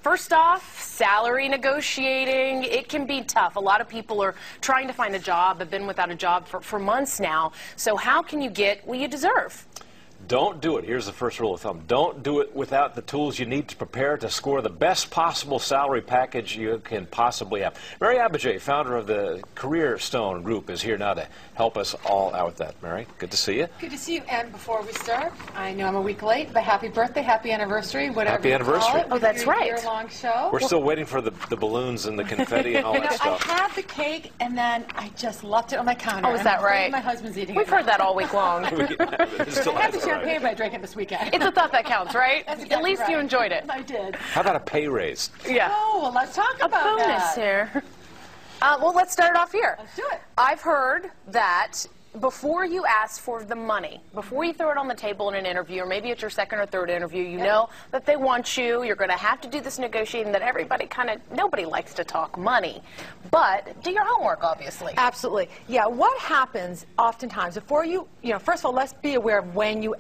First off, salary negotiating, it can be tough. A lot of people are trying to find a job, have been without a job for months now. So how can you get what you deserve? Don't do it. Here's the first rule of thumb. Don't do it without the tools you need to prepare to score the best possible salary package you can possibly have. Mary Abijay, founder of the Career Stone Group, is here now to help us all out with that. Mary, good to see you. Good to see you. And before we start, I know I'm a week late, but happy birthday, happy anniversary, whatever Happy you anniversary. call it. Oh, that's right. Year-long show. We're still waiting for the balloons and the confetti and all that I stuff. had the cake, and then I just left it on my counter. Oh, is that right? My husband's eating We've it. heard that all week long. I had the champagne, but I drank it this weekend. It's a thought that counts, right? That's At exactly least right. you enjoyed it. I did. How about a pay raise? Yeah. Oh, well, let's talk about Bonus that. here. Well, let's start off here. Let's do it. I've heard that before you ask for the money, before you throw it on the table in an interview, or maybe it's your second or third interview, you know that they want you. You're going to have to do this negotiating that nobody likes to talk money. But do your homework, obviously. Absolutely. Yeah, what happens oftentimes before first of all, let's be aware of when you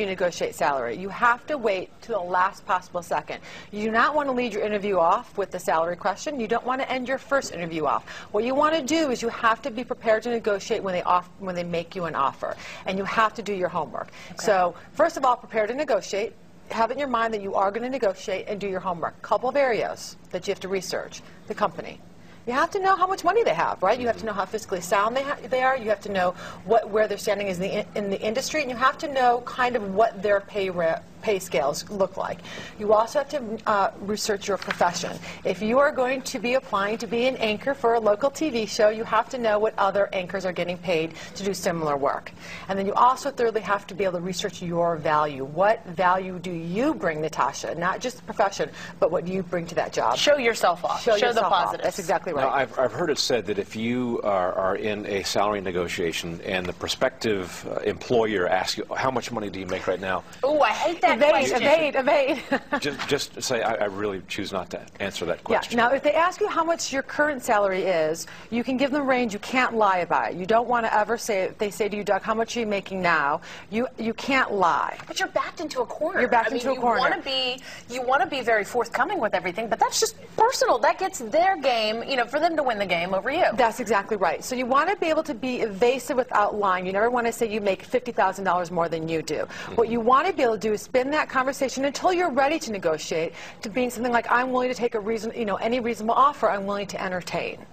negotiate salary. You have to wait to the last possible second. You do not want to lead your interview off with the salary question. You don't want to end your first interview off. What you want to do is you have to be prepared to negotiate when they make you an offer. And you have to do your homework. Okay. So, first of all, prepare to negotiate. Have it in your mind that you are going to negotiate and do your homework. A couple of areas that you have to research. The company. You have to know how much money they have, right? You have to know how fiscally sound they are. You have to know where they're standing is in the industry, and you have to know kind of what their pay scales look like. You also have to research your profession. If you are going to be applying to be an anchor for a local TV show, you have to know what other anchors are getting paid to do similar work. And then you also thirdly have to be able to research your value. What value do you bring, Natasha? Not just the profession, but what do you bring to that job? Show yourself off. Show the positives. That's exactly right. Now, I've heard it said that if you are in a salary negotiation and the prospective employer asks you, how much money do you make right now? Oh, I hate that question. Evade. just say, I really choose not to answer that question. Yeah. Now, if they ask you how much your current salary is, you can give them a range. You can't lie about it. You don't want to ever say, if they say to you, Doug, how much are you making now? You can't lie. But you're backed into a corner. You're backed into a corner. You want to be very forthcoming with everything, but that's just personal. That gets their game, for them to win the game over you. That's exactly right. So you want to be able to be evasive without lying. You never want to say you make $50,000 more than you do. Mm-hmm. What you want to be able to do is spin that conversation until you're ready to negotiate to being something like, I'm willing to take any reasonable offer I'm willing to entertain.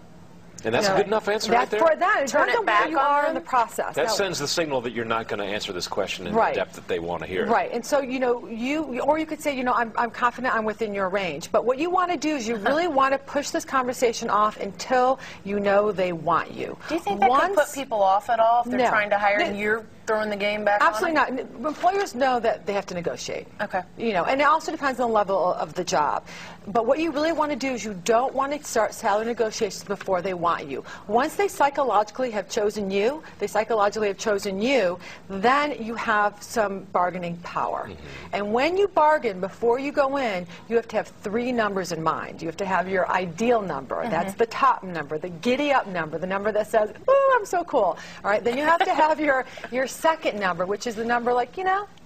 And that's a good enough answer right there? For that. Turn it back you are in the process. That sends the signal that you're not going to answer this question in the depth that they want to hear. Right. And so, or you could say, I'm confident I'm within your range. But what you want to do is you really want to push this conversation off until you know they want you. Do you think that could put people off at all if they're trying to hire and you're throwing the game back Absolutely on not. Employers know that they have to negotiate. Okay. And it also depends on the level of the job. But what you really want to do is you don't want to start salary negotiations before they want you. Once they psychologically have chosen you, then you have some bargaining power. Mm-hmm. And when you bargain, before you go in, you have to have 3 numbers in mind. You have to have your ideal number. Mm-hmm. That's the top number, the giddy up number, the number that says, "Ooh, I'm so cool." All right. Then you have to have your second number, which is the number like,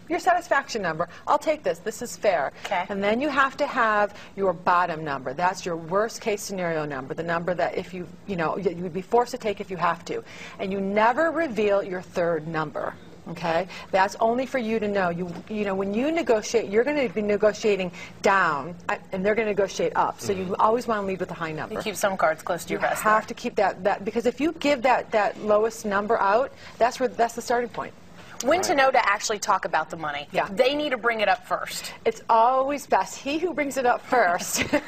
your satisfaction number. I'll take this. This is fair. Okay. And then you have to have your bottom number. That's your worst case scenario number, the number that if you would be forced to take if you have to. And you never reveal your third number. Okay? That's only for you to know. When you negotiate, you're going to be negotiating down, and they're going to negotiate up. So you always want to lead with a high number. You keep some cards close to your vest. You have to keep that because if you give that lowest number out, that's the starting point. When to know to actually talk about the money. Yeah. They need to bring it up first. It's always best. He who brings it up first. You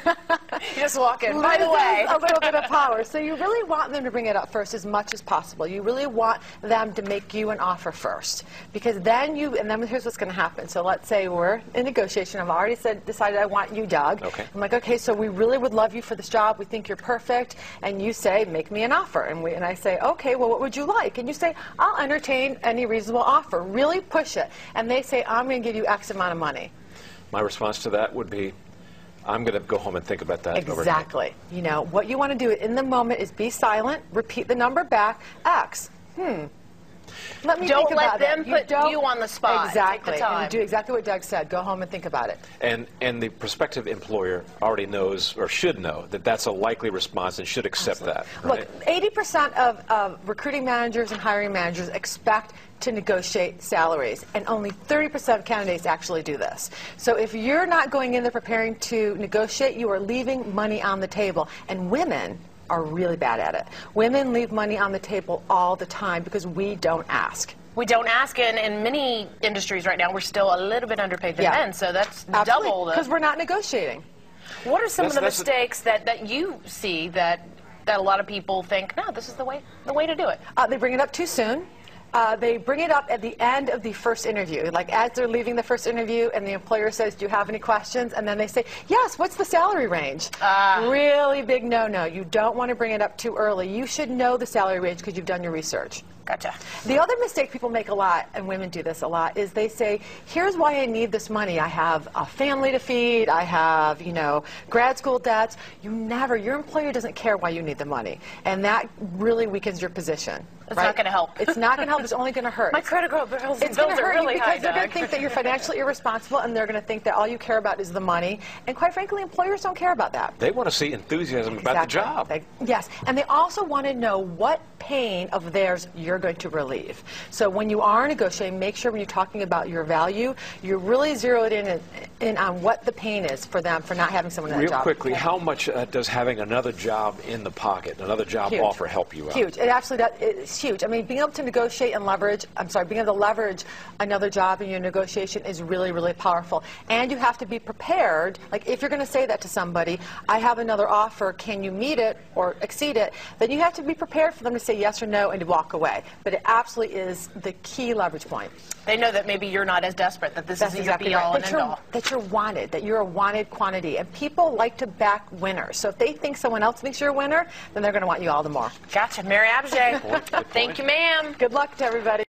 just walk in. By the way. A little bit of power. So you really want them to bring it up first as much as possible. You really want them to make you an offer first. Because then here's what's going to happen. So let's say we're in negotiation. I've already decided I want you, Doug. Okay. I'm like, okay, so we really would love you for this job. We think you're perfect. And you say, make me an offer. And I say, okay, well, what would you like? And you say, I'll entertain any reasonable offer. Really push it. And they say, I'm going to give you X amount of money. My response to that would be, I'm going to go home and think about that. Exactly. What you want to do in the moment is be silent, repeat the number back, X. Let me Don't think let about them it. put you on the spot. Exactly. Take the time. And do exactly what Doug said. Go home and think about it. And the prospective employer already knows or should know that that's a likely response and should accept that. Right? Look, 80% of recruiting managers and hiring managers expect to negotiate salaries, and only 30% of candidates actually do this. So if you're not going in there preparing to negotiate, you are leaving money on the table. And women are really bad at it. Women leave money on the table all the time because we don't ask. We don't ask, and in many industries right now, we're still a little bit underpaid than men, so that's double. Because we're not negotiating. What are some of the mistakes that you see that a lot of people think, no, this is the way to do it? They bring it up too soon. They bring it up at the end of the first interview, like as they're leaving the first interview, and the employer says, do you have any questions? And then they say, yes, what's the salary range? Really big no-no. You don't want to bring it up too early. You should know the salary range because you've done your research. Gotcha. The other mistake people make a lot, and women do this a lot, is they say, here's why I need this money. I have a family to feed. I have, grad school debts. Your employer doesn't care why you need the money. And that really weakens your position. It's not going to help. It's not going to help. It's only going to hurt. My credit card bills It's going to hurt really you high, because they're going to think that you're financially irresponsible, and they're going to think that all you care about is the money. And quite frankly, employers don't care about that. They want to see enthusiasm about the job. Yes, and they also want to know what pain of theirs you're going to relieve. So when you are negotiating, make sure when you're talking about your value, you're really zeroed in on what the pain is for them for not having someone in that job. Real quickly, how much does having another job in the pocket, another job offer, help you out? Huge. It actually does. It's huge. I mean, being able to negotiate and leverage, being able to leverage another job in your negotiation is really, really powerful. And you have to be prepared. Like, if you're going to say that to somebody, I have another offer, can you meet it or exceed it? Then you have to be prepared for them to say yes or no and to walk away. But it absolutely is the key leverage point. They know that maybe you're not as desperate, that this isn't exactly your be-all right. and end-all. That you're wanted, that you're a wanted quantity. And people like to back winners. So if they think someone else thinks you're a winner, then they're going to want you all the more. Gotcha. Mary Abjay. Thank you, ma'am. Good luck to everybody.